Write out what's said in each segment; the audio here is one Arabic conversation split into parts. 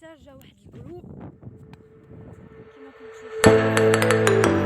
حتى جا واحد الجروب كما كنتشوفوا.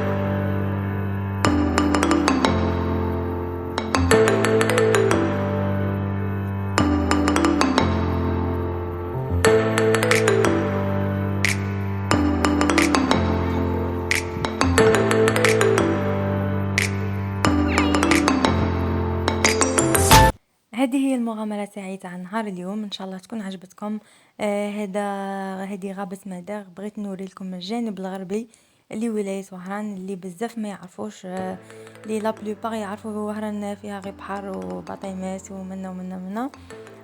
هذه هي المغامرة تاعي تاع نهار اليوم، ان شاء الله تكون عجبتكم. هذه غابة مداغ. بغيت نوري لكم الجانب الغربي اللي ولاية وهران، اللي بزاف ما يعرفوش، اللي لا بلوبار يعرفوا وهران فيها غير بحر وبطيمات ومنا ومنا منا.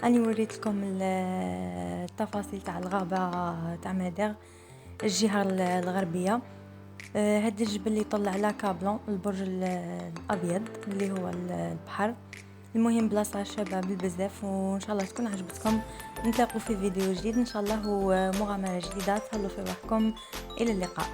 اني وريت لكم التفاصيل تاع الغابة تاع مداغ، الجهة الغربية. هذا الجبل اللي يطلع على كابلون، البرج الابيض اللي هو البحر. المهم بلاصه شباب بزاف، وان شاء الله تكون عجبتكم. نتلاقوا في فيديو جديد ان شاء الله، ومغامره جديده. تهلاو في روحكم، الى اللقاء.